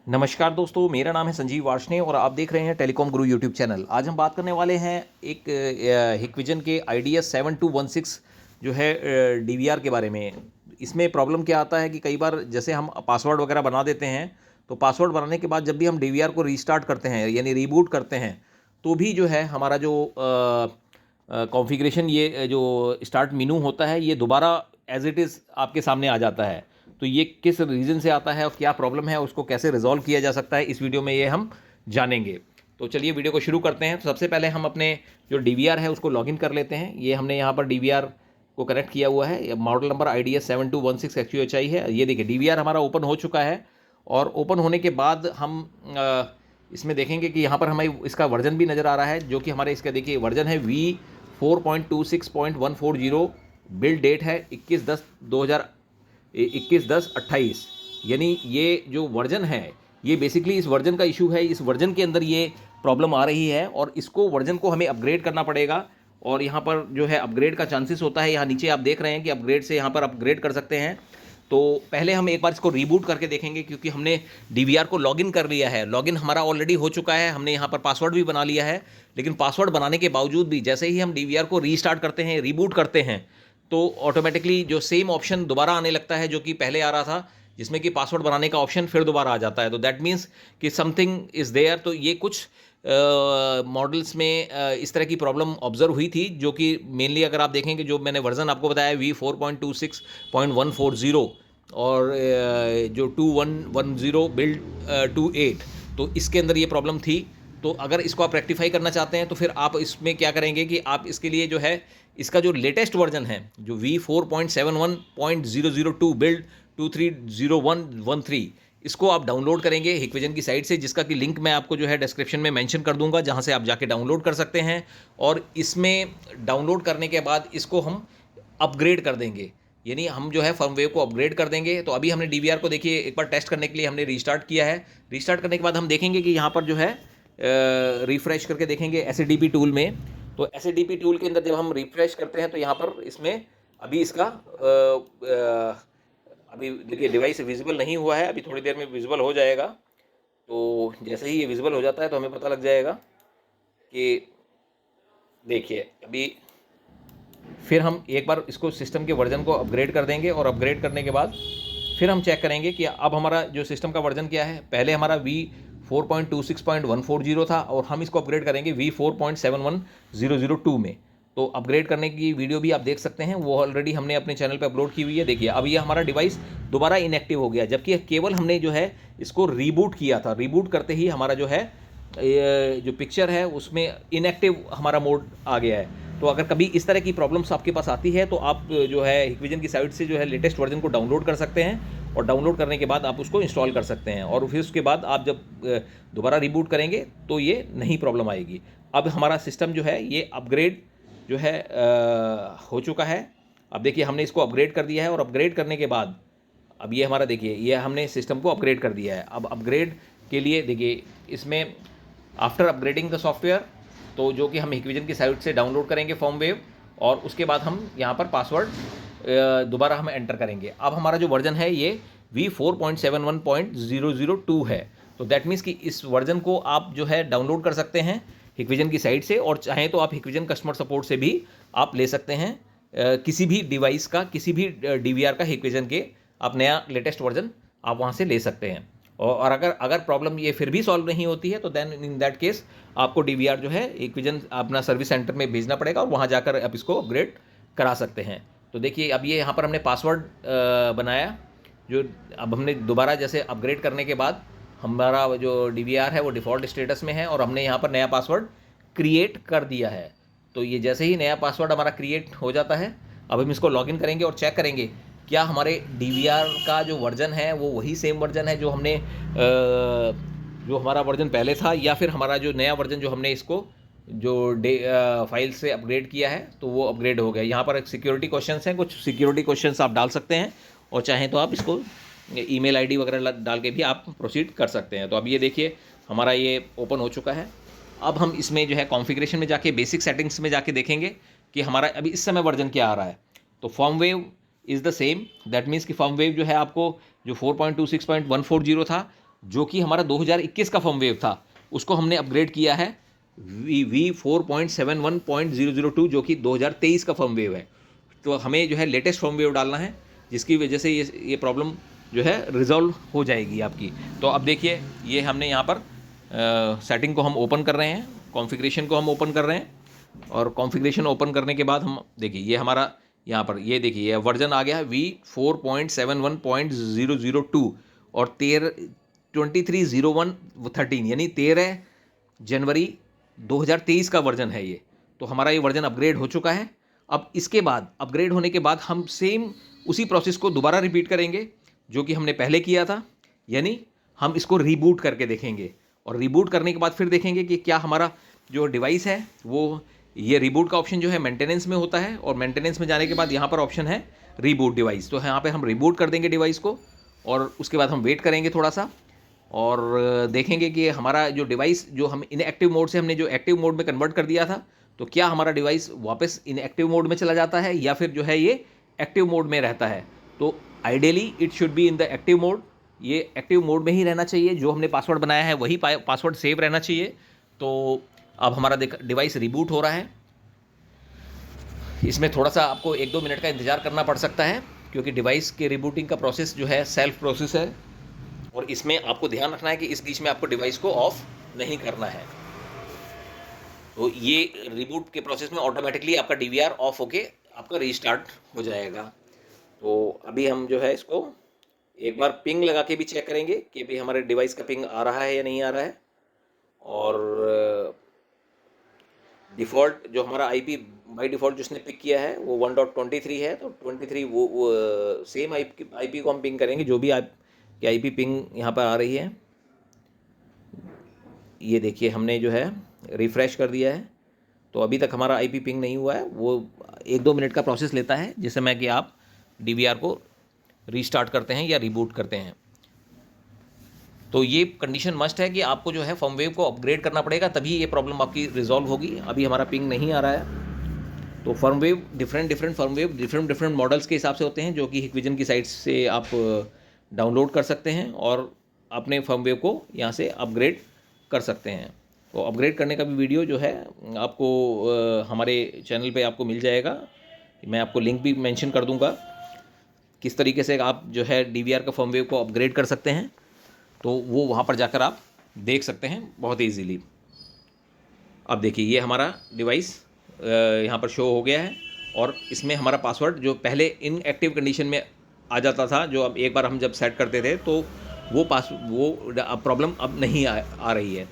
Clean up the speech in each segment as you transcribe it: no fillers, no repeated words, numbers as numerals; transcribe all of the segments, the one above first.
नमस्कार दोस्तों, मेरा नाम है संजीव वार्ष्णेय और आप देख रहे हैं टेलीकॉम गुरु यूट्यूब चैनल। आज हम बात करने वाले हैं एक हिकविजन के IDS 7216 जो है DVR के बारे में। इसमें प्रॉब्लम क्या आता है कि कई बार जैसे हम पासवर्ड वगैरह बना देते हैं, तो पासवर्ड बनाने के बाद जब भी हम DVR को रीस्टार्ट करते हैं यानी रीबूट करते हैं, तो भी जो है हमारा जो कॉन्फ़िगरेशन ये जो स्टार्ट मेनू होता है ये दोबारा एज इट इज़ आपके सामने आ जाता है। तो ये किस रीज़न से आता है और क्या प्रॉब्लम है, उसको कैसे रिजॉल्व किया जा सकता है, इस वीडियो में ये हम जानेंगे। तो चलिए वीडियो को शुरू करते हैं। तो सबसे पहले हम अपने जो DVR है उसको लॉगिन कर लेते हैं। ये हमने यहाँ पर DVR को कनेक्ट किया हुआ है। मॉडल नंबर IDS 7216 XUHI है। ये देखिए DVR हमारा ओपन हो चुका है और ओपन होने के बाद हम इसमें देखेंगे कि यहाँ पर हमें इसका वर्जन भी नज़र आ रहा है, जो कि हमारे इसका देखिए वर्जन है V4.26.140। बिल्ड डेट है 21/10/28। यानी ये जो वर्जन है ये बेसिकली इस वर्जन का इशू है। इस वर्जन के अंदर ये प्रॉब्लम आ रही है और इसको वर्जन को हमें अपग्रेड करना पड़ेगा। और यहाँ पर जो है अपग्रेड का चांसेस होता है, यहाँ नीचे आप देख रहे हैं कि अपग्रेड से यहाँ पर अपग्रेड कर सकते हैं। तो पहले हम एक बार इसको रीबूट करके देखेंगे, क्योंकि हमने DVR को लॉगिन कर लिया है। लॉगिन हमारा ऑलरेडी हो चुका है, हमने यहाँ पर पासवर्ड भी बना लिया है। लेकिन पासवर्ड बनाने के बावजूद भी जैसे ही हम DVR को रीस्टार्ट करते हैं, रीबूट करते हैं, तो ऑटोमेटिकली जो सेम ऑप्शन दोबारा आने लगता है जो कि पहले आ रहा था, जिसमें कि पासवर्ड बनाने का ऑप्शन फिर दोबारा आ जाता है। तो दैट मीन्स कि समथिंग इज़ देयर। तो ये कुछ मॉडल्स में इस तरह की प्रॉब्लम ऑब्जर्व हुई थी, जो कि मेनली अगर आप देखेंगे जो मैंने वर्जन आपको बताया V4.26.140 और जो 2110 बिल्ड 28, तो इसके अंदर ये प्रॉब्लम थी। तो अगर इसको आप रेक्टिफाई करना चाहते हैं तो फिर आप इसमें क्या करेंगे कि आप इसके लिए जो है इसका जो लेटेस्ट वर्जन है जो V4.71.002 बिल्ड 230113, इसको आप डाउनलोड करेंगे हिकविजन की साइट से, जिसका कि लिंक मैं आपको जो है डिस्क्रिप्शन में मेंशन कर दूंगा, जहां से आप जाके डाउनलोड कर सकते हैं। और इसमें डाउनलोड करने के बाद इसको हम अपग्रेड कर देंगे, यानी हम जो है फर्मवेयर को अपग्रेड कर देंगे। तो अभी हमने DVR को देखिए एक बार टेस्ट करने के लिए हमने रीस्टार्ट किया है। रीस्टार्ट करने के बाद हम देखेंगे कि यहाँ पर जो है रिफ्रेश करके देखेंगे SADP टूल में। तो SADP टूल के अंदर जब हम रिफ्रेश करते हैं तो यहाँ पर इसमें अभी इसका अभी देखिए डिवाइस विजिबल नहीं हुआ है, अभी थोड़ी देर में विजिबल हो जाएगा। तो जैसे ही ये विजिबल हो जाता है तो हमें पता लग जाएगा कि देखिए अभी फिर हम एक बार इसको सिस्टम के वर्जन को अपग्रेड कर देंगे और अपग्रेड करने के बाद फिर हम चेक करेंगे कि अब हमारा जो सिस्टम का वर्जन क्या है। पहले हमारा V4.26.140 था और हम इसको अपग्रेड करेंगे V4.71002 में। तो अपग्रेड करने की वीडियो भी आप देख सकते हैं, वो ऑलरेडी हमने अपने चैनल पे अपलोड की हुई है। देखिए अब ये हमारा डिवाइस दोबारा इनएक्टिव हो गया, जबकि केवल हमने जो है इसको रीबूट किया था। रीबूट करते ही हमारा जो है जो पिक्चर है उसमें इनएक्टिव हमारा मोड आ गया है। तो अगर कभी इस तरह की प्रॉब्लम्स आपके पास आती है तो आप जो है हिकविजन की साइट से जो है लेटेस्ट वर्जन को डाउनलोड कर सकते हैं और डाउनलोड करने के बाद आप उसको इंस्टॉल कर सकते हैं। और फिर उसके बाद आप जब दोबारा रिबूट करेंगे तो ये नहीं प्रॉब्लम आएगी। अब हमारा सिस्टम जो है ये अपग्रेड जो है हो चुका है। अब देखिए हमने इसको अपग्रेड कर दिया है और अपग्रेड करने के बाद अब ये हमारा देखिए ये हमने सिस्टम को अपग्रेड कर दिया है। अब अपग्रेड के लिए देखिए इसमें आफ्टर अपग्रेडिंग द सॉफ्टवेयर, तो जो कि हम हिकविजन की साइट से डाउनलोड करेंगे फर्मवेयर, और उसके बाद हम यहाँ पर पासवर्ड दोबारा हम एंटर करेंगे। अब हमारा जो वर्जन है ये V4.71.002 है। तो दैट मीन्स कि इस वर्जन को आप जो है डाउनलोड कर सकते हैं हिकविजन की साइट से, और चाहें तो आप हिकविजन कस्टमर सपोर्ट से भी आप ले सकते हैं किसी भी डिवाइस का, किसी भी DVR का हिकविजन के आप नया लेटेस्ट वर्जन आप वहाँ से ले सकते हैं। और अगर अगर प्रॉब्लम ये फिर भी सॉल्व नहीं होती है तो देन इन दैट केस आपको DVR जो है हिकविजन अपना सर्विस सेंटर में भेजना पड़ेगा और वहाँ जाकर आप इसको अपग्रेड करा सकते हैं। तो देखिए अब ये यहाँ पर हमने पासवर्ड बनाया, जो अब हमने दोबारा जैसे अपग्रेड करने के बाद हमारा जो DVR है वो डिफ़ॉल्ट स्टेटस में है और हमने यहाँ पर नया पासवर्ड क्रिएट कर दिया है। तो ये जैसे ही नया पासवर्ड हमारा क्रिएट हो जाता है, अब हम इसको लॉगिन करेंगे और चेक करेंगे क्या हमारे DVR का जो वर्जन है वो वही सेम वर्जन है जो हमने जो हमारा वर्जन पहले था, या फिर हमारा जो नया वर्जन जो हमने इसको जो फाइल से अपग्रेड किया है तो वो अपग्रेड हो गया। यहाँ पर एक सिक्योरिटी क्वेश्चंस हैं, कुछ सिक्योरिटी क्वेश्चंस आप डाल सकते हैं और चाहें तो आप इसको ईमेल आईडी वगैरह डाल के भी आप प्रोसीड कर सकते हैं। तो अब ये देखिए हमारा ये ओपन हो चुका है। अब हम इसमें जो है कॉन्फ़िगरेशन में जाके बेसिक सेटिंग्स में जाके देखेंगे कि हमारा अभी इस समय वर्जन क्या आ रहा है। तो firmware is the same, that means कि फर्मवेयर जो है आपको जो 4.26.140 था जो कि हमारा 2021 का फर्मवेव था, उसको हमने अपग्रेड किया है V4.71.002 जो कि 2023 का फर्मवेव है। तो हमें जो है लेटेस्ट फर्मवेव डालना है, जिसकी वजह से ये प्रॉब्लम जो है रिजॉल्व हो जाएगी आपकी। तो अब देखिए, ये हमने यहाँ पर सेटिंग को हम ओपन कर रहे हैं, कॉन्फ़िगरेशन को हम ओपन कर रहे हैं, और कॉन्फ़िगरेशन ओपन करने के बाद हम देखिए ये हमारा यहाँ पर ये देखिए ये वर्जन आ गया है V4.71.002 और 230113 यानी 13 जनवरी 2023 का वर्जन है ये। तो हमारा ये वर्जन अपग्रेड हो चुका है। अब इसके बाद अपग्रेड होने के बाद हम सेम उसी प्रोसेस को दोबारा रिपीट करेंगे जो कि हमने पहले किया था, यानी हम इसको रीबूट करके देखेंगे, और रीबूट करने के बाद फिर देखेंगे कि क्या हमारा जो डिवाइस है वो, ये रीबूट का ऑप्शन जो है मेंटेनेंस में होता है, और मेंटेनेंस में जाने के बाद यहाँ पर ऑप्शन है रीबूट डिवाइस। तो यहाँ पे हम रीबूट कर देंगे डिवाइस को, और उसके बाद हम वेट करेंगे थोड़ा सा, और देखेंगे कि हमारा जो डिवाइस जो हम इनएक्टिव मोड से हमने जो एक्टिव मोड में कन्वर्ट कर दिया था, तो क्या हमारा डिवाइस वापस इनएक्टिव मोड में चला जाता है या फिर जो है ये एक्टिव मोड में रहता है। तो ideally it should be in the active mode, ये एक्टिव मोड में ही रहना चाहिए, जो हमने पासवर्ड बनाया है वही पासवर्ड सेव रहना चाहिए। तो अब हमारा डिवाइस रिबूट हो रहा है। इसमें थोड़ा सा आपको 1-2 मिनट का इंतज़ार करना पड़ सकता है, क्योंकि डिवाइस के रिबूटिंग का प्रोसेस जो है सेल्फ प्रोसेस है, और इसमें आपको ध्यान रखना है कि इस बीच में आपको डिवाइस को ऑफ नहीं करना है। तो ये रिबूट के प्रोसेस में ऑटोमेटिकली आपका DVR ऑफ होके आपका रीस्टार्ट हो जाएगा। तो अभी हम जो है इसको एक बार पिंग लगा के भी चेक करेंगे कि भाई हमारे डिवाइस का पिंग आ रहा है या नहीं आ रहा है। और डिफ़ॉल्ट जो हमारा IP बाई डिफ़ॉल्ट जिसने पिक किया है वो 1.23 है, तो 23 वो सेम IP को हम पिंग करेंगे, जो भी आपकी IP पिंग यहाँ पर आ रही है। ये देखिए हमने जो है रिफ़्रेश कर दिया है, तो अभी तक हमारा IP पिंग नहीं हुआ है। वो 1-2 मिनट का प्रोसेस लेता है, जिससे मैं कि आप DVR को रीस्टार्ट करते हैं या रिबूट करते हैं। तो ये कंडीशन मस्ट है कि आपको जो है फर्मवेव को अपग्रेड करना पड़ेगा, तभी ये प्रॉब्लम आपकी रिजॉल्व होगी। अभी हमारा पिंग नहीं आ रहा है। तो फर्मवेव डिफरेंट फर्मवेव डिफरेंट मॉडल्स के हिसाब से होते हैं, जो कि हिकविजन की साइट से आप डाउनलोड कर सकते हैं और अपने फर्मवेव को यहाँ से अपग्रेड कर सकते हैं। तो अपग्रेड करने का भी वीडियो जो है आपको हमारे चैनल पे आपको मिल जाएगा। मैं आपको लिंक भी मेंशन कर दूंगा, किस तरीके से आप जो है DVR का फर्मवेव को अपग्रेड कर सकते हैं। तो वो वहाँ पर जाकर आप देख सकते हैं बहुत ईजीली। अब देखिए ये हमारा डिवाइस यहाँ पर शो हो गया है, और इसमें हमारा पासवर्ड जो पहले इनएक्टिव कंडीशन में आ जाता था, जो अब एक बार हम जब सेट करते थे तो वो प्रॉब्लम अब नहीं आ रही है।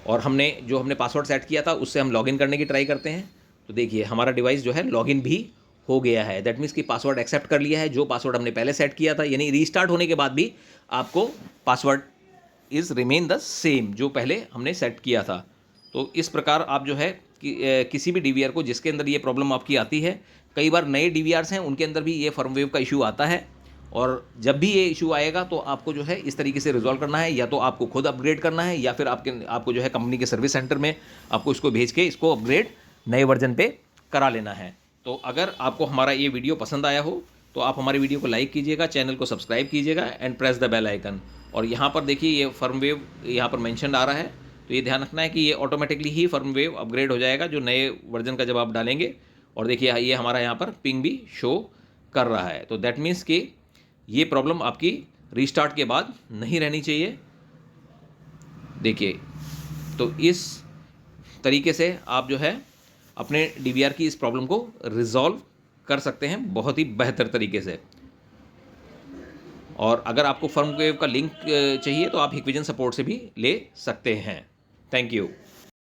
और हमने पासवर्ड सेट किया था उससे हम लॉगिन करने की ट्राई करते हैं। तो देखिए हमारा डिवाइस जो है लॉगिन भी हो गया है। दैट मीन्स कि पासवर्ड एक्सेप्ट कर लिया है, जो पासवर्ड हमने पहले सेट किया था, यानी रीस्टार्ट होने के बाद भी आपको password is remain the same जो पहले हमने सेट किया था। तो इस प्रकार आप जो है कि किसी भी DVR को जिसके अंदर ये प्रॉब्लम आपकी आती है, कई बार नए DVRs हैं उनके अंदर भी ये फर्मवेव का इशू आता है, और जब भी ये इशू आएगा तो आपको जो है इस तरीके से रिजॉल्व करना है, या तो आपको खुद अपग्रेड करना है, या फिर आपको जो है कंपनी के सर्विस सेंटर में आपको इसको भेज के इसको अपग्रेड नए वर्जन पे करा लेना है। तो अगर आपको हमारा ये वीडियो पसंद आया हो तो आप हमारे वीडियो को लाइक कीजिएगा, चैनल को सब्सक्राइब कीजिएगा and press the bell icon. और यहाँ पर देखिए ये फर्मवेव यहाँ पर मेंशन आ रहा है, तो ये ध्यान रखना है कि ये ऑटोमेटिकली ही फर्मवेव अपग्रेड हो जाएगा जो नए वर्जन का जब आप डालेंगे। और देखिए ये हमारा यहाँ पर पिंग भी शो कर रहा है। तो दैट मीन्स कि ये प्रॉब्लम आपकी रीस्टार्ट के बाद नहीं रहनी चाहिए। देखिए तो इस तरीके से आप जो है अपने DVR की इस प्रॉब्लम को रिजॉल्व कर सकते हैं बहुत ही बेहतर तरीके से। और अगर आपको फर्मवेव का लिंक चाहिए तो आप हिकविजन सपोर्ट से भी ले सकते हैं। Thank you.